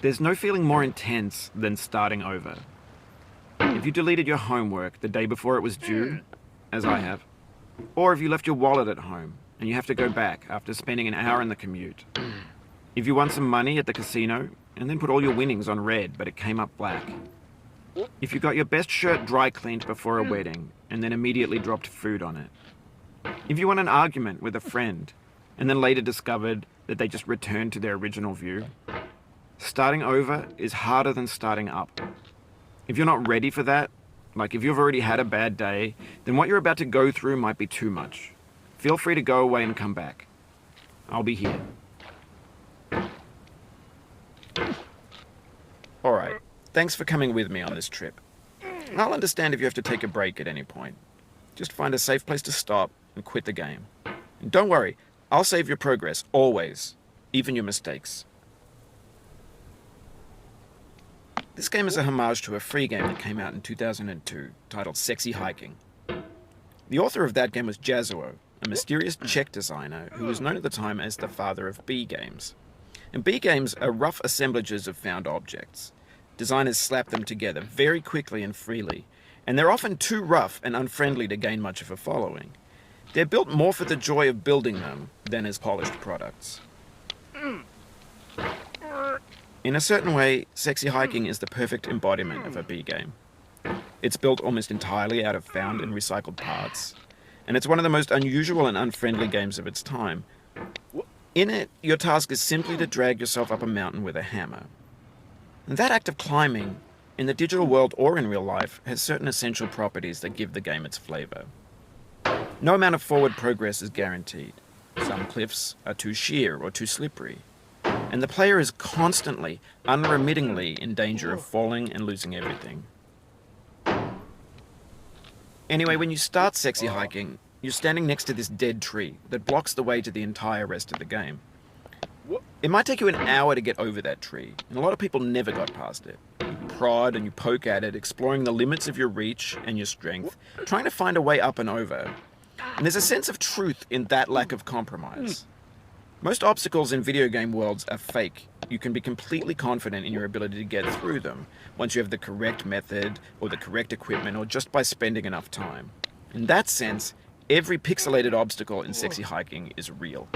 There's no feeling more intense than starting over. If you deleted your homework the day before it was due, as I have, or if you left your wallet at home and you have to go back after spending an hour in the commute. If you won some money at the casino and then put all your winnings on red but it came up black. If you got your best shirt dry cleaned before a wedding and then immediately dropped food on it. If you won an argument with a friend and then later discovered that they just returned to their original view. Starting over is harder than starting up. If you're not ready for that, like if you've already had a bad day, then what you're about to go through might be too much. Feel free to go away and come back. I'll be here. Alright, thanks for coming with me on this trip. I'll understand if you have to take a break at any point. Just find a safe place to stop and quit the game. And don't worry, I'll save your progress, always. Even your mistakes. This game is a homage to a free game that came out in 2002, titled Sexy Hiking. The author of that game was Jazuo, a mysterious Czech designer who was known at the time as the father of B games. And B games are rough assemblages of found objects. Designers slap them together very quickly and freely, and they're often too rough and unfriendly to gain much of a following. They're built more for the joy of building them than as polished products. In a certain way, Sexy Hiking is the perfect embodiment of a B game. It's built almost entirely out of found and recycled parts, and it's one of the most unusual and unfriendly games of its time. In it, your task is simply to drag yourself up a mountain with a hammer. And that act of climbing, in the digital world or in real life, has certain essential properties that give the game its flavor. No amount of forward progress is guaranteed. Some cliffs are too sheer or too slippery. And the player is constantly, unremittingly in danger of falling and losing everything. Anyway, when you start Sexy Hiking, you're standing next to this dead tree that blocks the way to the entire rest of the game. It might take you an hour to get over that tree, and a lot of people never got past it. You prod and you poke at it, exploring the limits of your reach and your strength, trying to find a way up and over. And there's a sense of truth in that lack of compromise. Most obstacles in video game worlds are fake. You can be completely confident in your ability to get through them once you have the correct method or the correct equipment or just by spending enough time. In that sense, every pixelated obstacle in Sexy Hiking is real.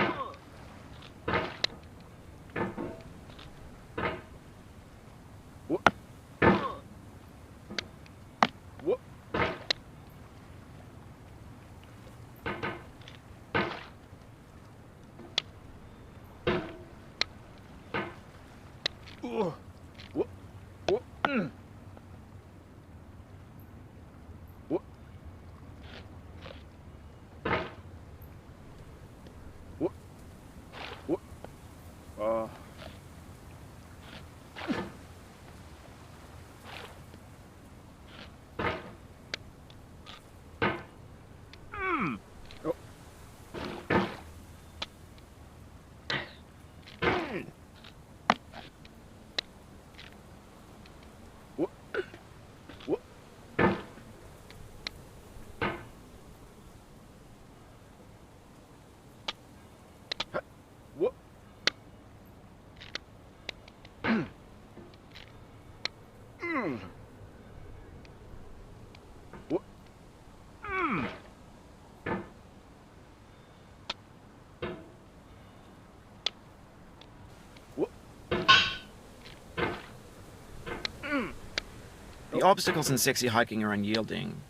The obstacles in Sexy Hiking are unyielding,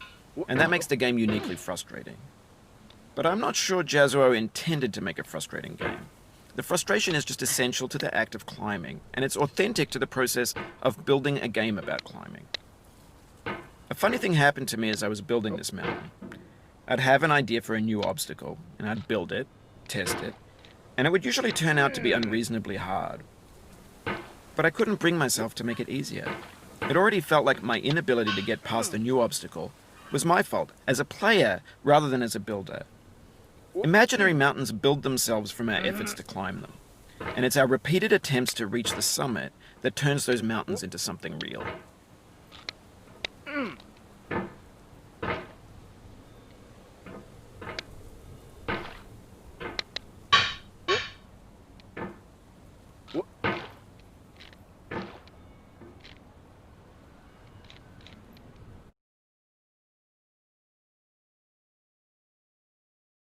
and that makes the game uniquely frustrating. But I'm not sure Jazuo intended to make a frustrating game. The frustration is just essential to the act of climbing, and it's authentic to the process of building a game about climbing. A funny thing happened to me as I was building this mountain. I'd have an idea for a new obstacle, and I'd build it, test it, and it would usually turn out to be unreasonably hard. But I couldn't bring myself to make it easier. It already felt like my inability to get past the new obstacle was my fault, as a player rather than as a builder. Imaginary mountains build themselves from our efforts to climb them, and it's our repeated attempts to reach the summit that turns those mountains into something real.